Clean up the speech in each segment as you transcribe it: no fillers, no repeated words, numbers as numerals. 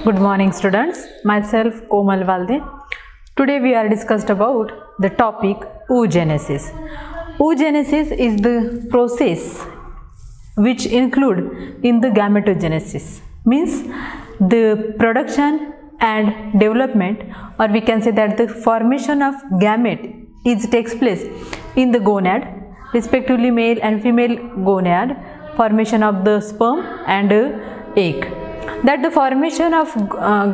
Good morning students, myself Komal Valde. Today we are discussed about the topic oogenesis. Oogenesis is the process which include in the gametogenesis, means the production and development, or we can say that the formation of gamete takes place in the gonad, respectively male and female gonad, formation of the sperm and egg. That the formation of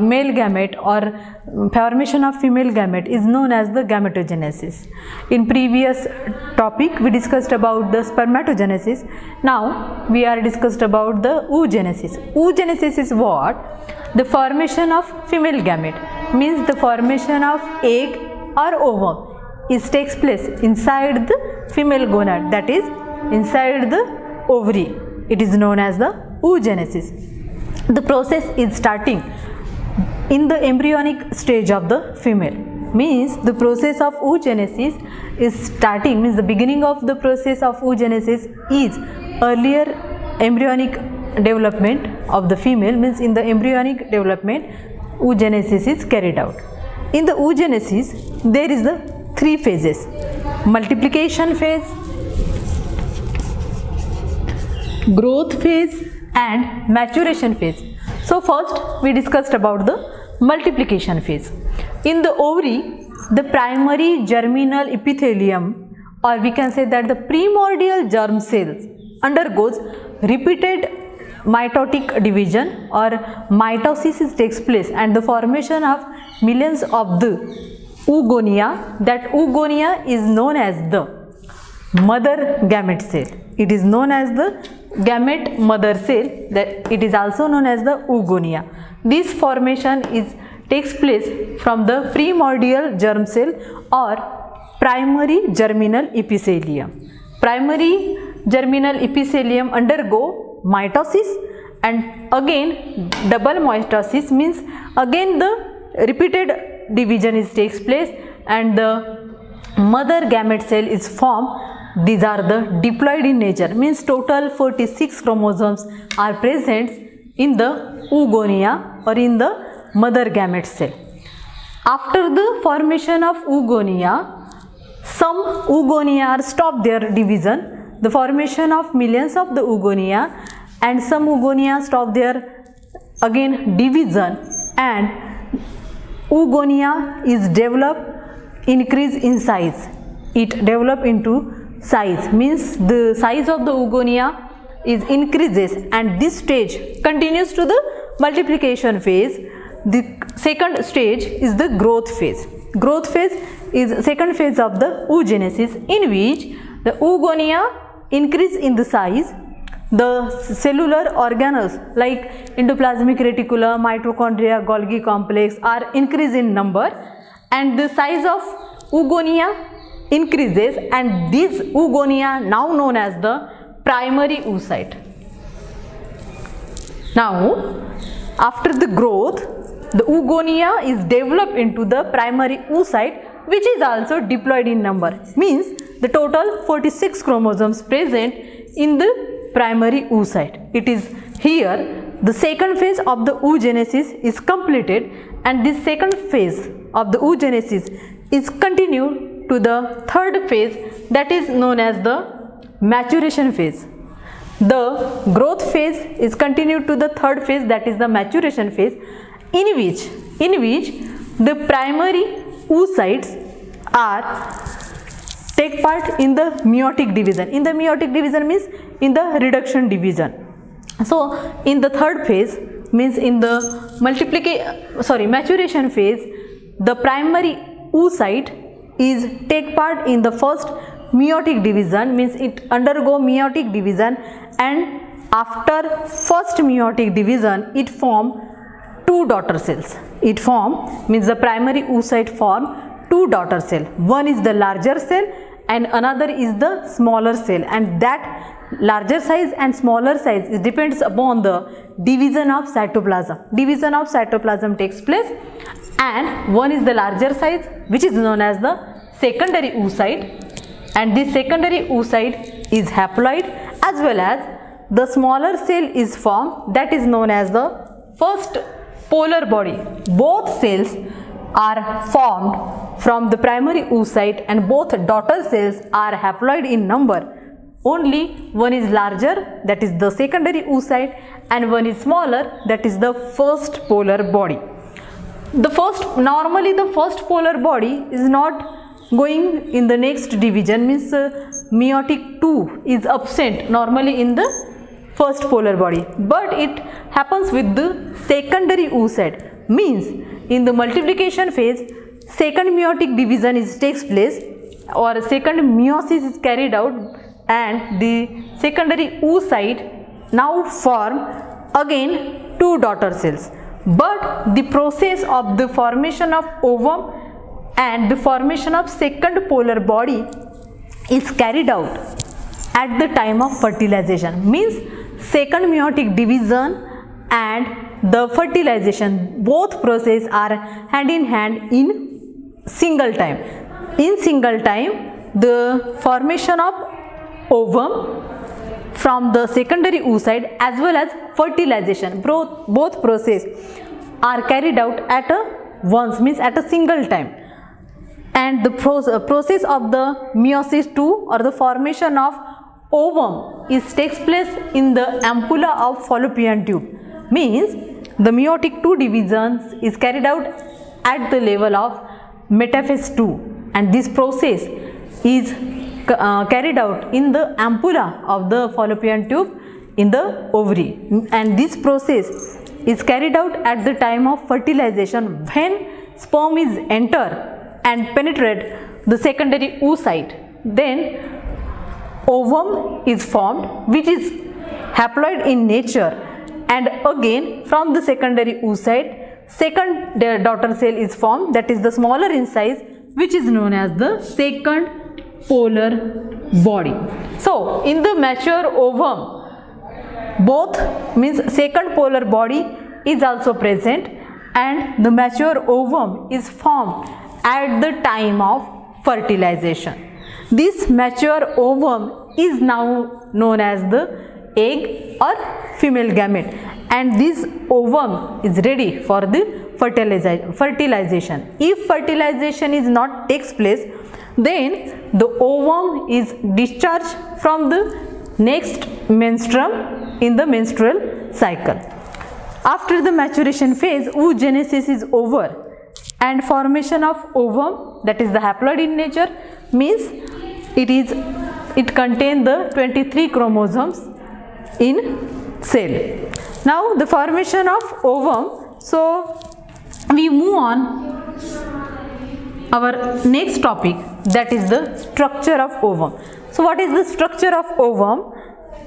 male gamete or formation of female gamete is known as the gametogenesis. In previous topic we discussed about the spermatogenesis. Now we are discussed about the oogenesis. Oogenesis is what? The formation of female gamete, means the formation of egg or ovum takes place inside the female gonad, that is inside the ovary. It is known as the oogenesis. The process is starting in the embryonic stage of the female, means the process of oogenesis is starting, means the beginning of the process of oogenesis is earlier embryonic development of the female, means in the embryonic development oogenesis is carried out. In the oogenesis there is the three phases: multiplication phase, growth phase and maturation phase. So first we discussed about the multiplication phase. In the ovary, the primary germinal epithelium, or we can say that the primordial germ cells, undergoes repeated mitotic division or mitosis takes place, and the formation of millions of the oogonia. That oogonia is known as the mother gamete cell. It is known as the gamete mother cell, that it is also known as the oogonia. This formation takes place from the primordial germ cell or primary germinal epithelium. Primary germinal epithelium undergo mitosis, and again double mitosis, means again the repeated division takes place and the mother gamete cell is formed. These are the diploid in nature, means total 46 chromosomes are present in the oogonia or in the mother gamete cell. After the formation of oogonia, some oogonia stop their division, the formation of millions of the oogonia, and some oogonia stop their again division, and oogonia is developed, increase in size. It develop into size, means the size of the oogonia is increases, and this stage continues to the multiplication phase. The second stage is the growth phase. Growth phase is second phase of the oogenesis, in which the oogonia increase in the size. The cellular organelles like endoplasmic reticulum, mitochondria, Golgi complex are increase in number, and the size of oogonia increases, and this oogonia now known as the primary oocyte. Now after the growth, the oogonia is developed into the primary oocyte, which is also diploid in number, means the total 46 chromosomes present in the primary oocyte. It is here the second phase of the oogenesis is completed, and this second phase of the oogenesis is continued to the third phase, that is known as the maturation phase. The growth phase is continued to the third phase, that is the maturation phase, in which the primary oocytes take part in the meiotic division. In the meiotic division means in the reduction division. So in the third phase, means in the maturation phase, the primary oocyte take part in the first meiotic division, means it undergo meiotic division, and after first meiotic division it form two daughter cells. It form, means the primary oocyte form two daughter cell. One is the larger cell and another is the smaller cell, and that larger size and smaller size depends upon the division of cytoplasm. Division of cytoplasm takes place, and one is the larger size, which is known as the secondary oocyte, and this secondary oocyte is haploid, as well as the smaller cell is formed, that is known as the first polar body. Both cells are formed from the primary oocyte and both daughter cells are haploid in number. Only one is larger, that is the secondary oocyte, and one is smaller, that is the first polar body. Normally the first polar body is not going in the next division, means meiotic 2 is absent normally in the first polar body, but it happens with the secondary oocyte, means in the multiplication phase second meiotic division takes place, or second meiosis is carried out, and the secondary oocyte now form again two daughter cells. But the process of the formation of ovum and the formation of second polar body is carried out at the time of fertilization, means second meiotic division and the fertilization, both process are hand in hand in single time. In single time, the formation of ovum from the secondary oocyte as well as fertilization, both process are carried out at once, means at a single time. And the process of the meiosis 2 or the formation of ovum takes place in the ampulla of fallopian tube, means the meiotic 2 divisions is carried out at the level of metaphase 2, and this process is carried out in the ampulla of the fallopian tube in the ovary, and this process is carried out at the time of fertilization when sperm is enter and penetrate the secondary oocyte. Then ovum is formed, which is haploid in nature, and again from the secondary oocyte second daughter cell is formed, that is the smaller in size, which is known as the second polar body. So in the mature ovum, both means second polar body is also present, and the mature ovum is formed at the time of fertilization. This mature ovum is now known as the egg or female gamete, and this ovum is ready for the fertilization. If fertilization is not takes place, then the ovum is discharged from the next menstruum in the menstrual cycle. After the maturation phase, oogenesis is over, and formation of ovum, that is the haploid in nature, means it contains the 23 chromosomes in cell. Now the formation of ovum, so we move on our next topic, that is the structure of ovum. So what is the structure of ovum?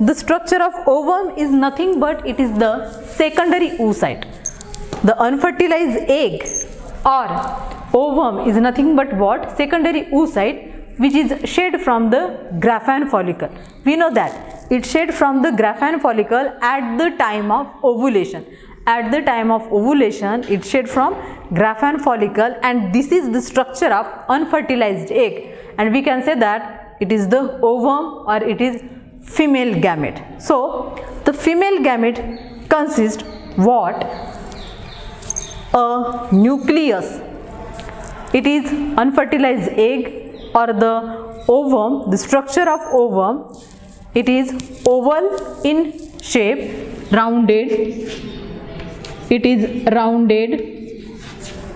The structure of ovum is nothing but it is the secondary oocyte. The unfertilized egg or ovum is nothing but what? Secondary oocyte, which is shed from the Graafian follicle. We know that it shed from the Graafian follicle at the time of ovulation. At the time of ovulation, it shed from Graafian follicle, and this is the structure of unfertilized egg, and we can say that it is the ovum or it is female gamete. So the female gamete consists what? A nucleus. It is unfertilized egg or the ovum. The structure of ovum, it is oval in shape, rounded. It is rounded,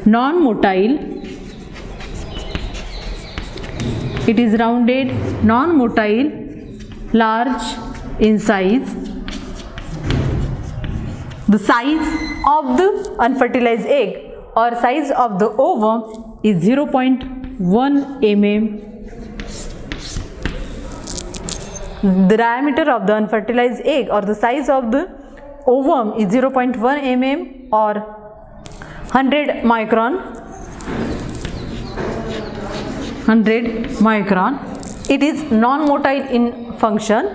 non-motile. It is rounded, non-motile, large in size. The size of the unfertilized egg or size of the ovum is 0.1 mm. The diameter of the unfertilized egg or the size of the ovum is 0.1 mm or 100 micron. 100 micron. It is non-motile in function.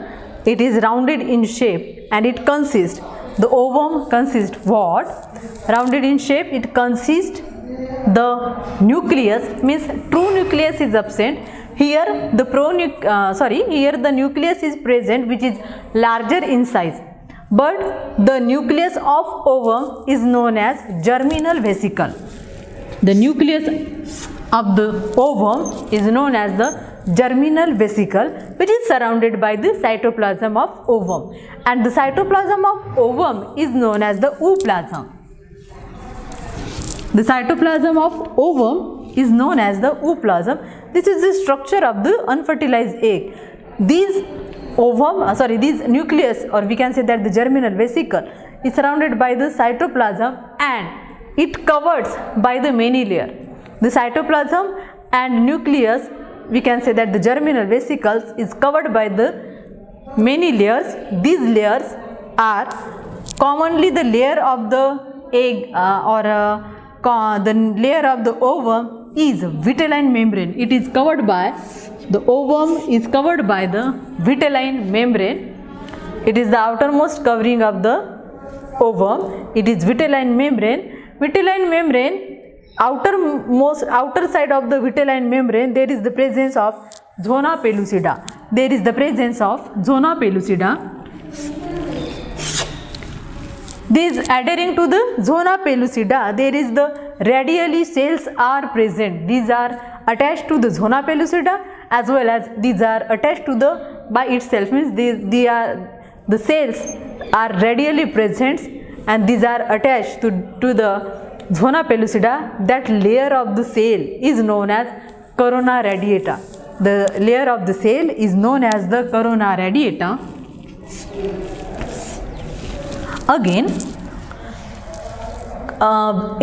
It is rounded in shape, and it consists, the ovum consists what? Rounded in shape, it consists the nucleus, means true nucleus is absent. Here the here the nucleus is present, which is larger in size. but the nucleus of ovum is known as germinal vesicle. The nucleus of the ovum is known as the germinal vesicle, which is surrounded by the cytoplasm of ovum, and the cytoplasm of ovum is known as the ooplasm. The cytoplasm of ovum is known as the ooplasm. This is the structure of the unfertilized egg. These nucleus, or we can say that the germinal vesicle, is surrounded by the cytoplasm and it covers by the many layer. The cytoplasm and nucleus, we can say that the germinal vesicles is covered by the many layers. These layers are commonly the layer of the egg the layer of the ovum is vitelline membrane. It is covered by the ovum is covered by the vitelline membrane. It is the outermost covering of the ovum. It is vitelline membrane. Vitelline membrane, outer side of the vitelline membrane, there is the presence of zona pellucida. There is the presence of zona pellucida. These adhering to the zona pellucida, there is the radially cells are present. These are attached to the zona pellucida, as well as these are attached to the by itself, means the cells are radially present, and these are attached to the zona pellucida. That layer of the cell is known as corona radiata. The layer of the cell is known as the corona radiata. Again,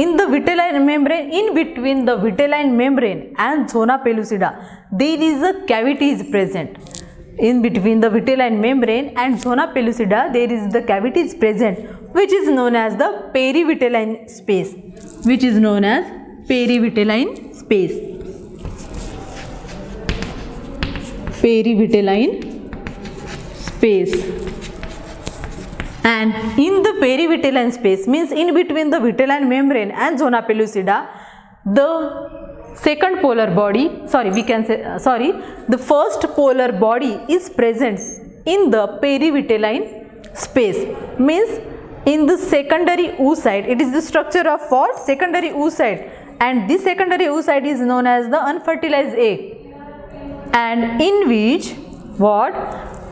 in the vitelline membrane, in between the vitelline membrane and zona pellucida, there is a cavity is present. In between the vitelline membrane and zona pellucida, there is the cavity is present, which is known as the perivitelline space. Which is known as perivitelline space. Perivitelline space. And in the perivitelline space, means in between the vitelline membrane and zona pellucida, the second polar body, the first polar body is present in the perivitelline space. Means in the secondary oocyte, it is the structure of what? Secondary oocyte, and this secondary oocyte is known as the unfertilized egg, and in which what?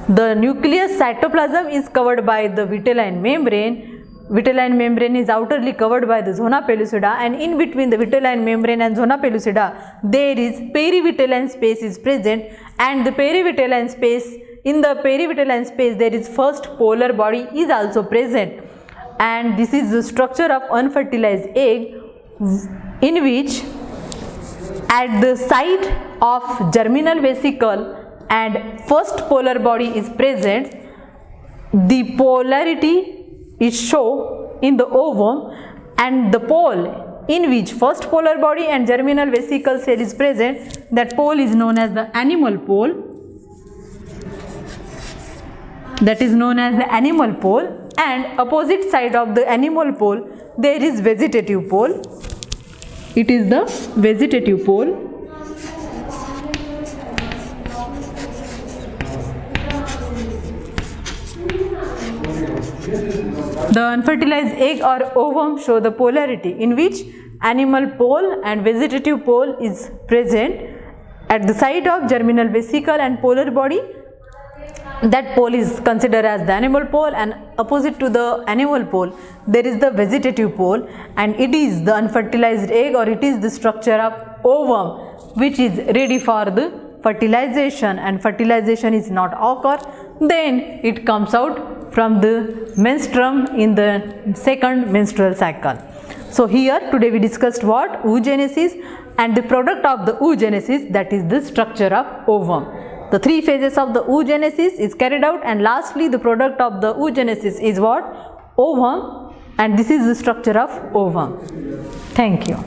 The nucleus cytoplasm is covered by the vitelline membrane. Vitelline membrane is outerly covered by the zona pellucida, and in between the vitelline membrane and zona pellucida, there is perivitelline space is present, and the perivitelline space, in the perivitelline space, there is first polar body is also present, and this is the structure of unfertilized egg, in which at the site of germinal vesicle and first polar body is present, the polarity is shown in the ovum, and the pole in which first polar body and germinal vesicle cell is present, that pole is known as the animal pole. That is known as the animal pole, and opposite side of the animal pole there is vegetative pole. It is the vegetative pole. The unfertilized egg or ovum show the polarity in which animal pole and vegetative pole is present at the site of germinal vesicle and polar body. That pole is considered as the animal pole, and opposite to the animal pole there is the vegetative pole, and it is the unfertilized egg, or it is the structure of ovum which is ready for the fertilization, and fertilization is not occur, then it comes out from the menstruum in the second menstrual cycle. So here today we discussed what? Oogenesis, and the product of the oogenesis, that is the structure of ovum. The three phases of the oogenesis is carried out, and lastly the product of the oogenesis is what? Ovum, and this is the structure of ovum. Thank you.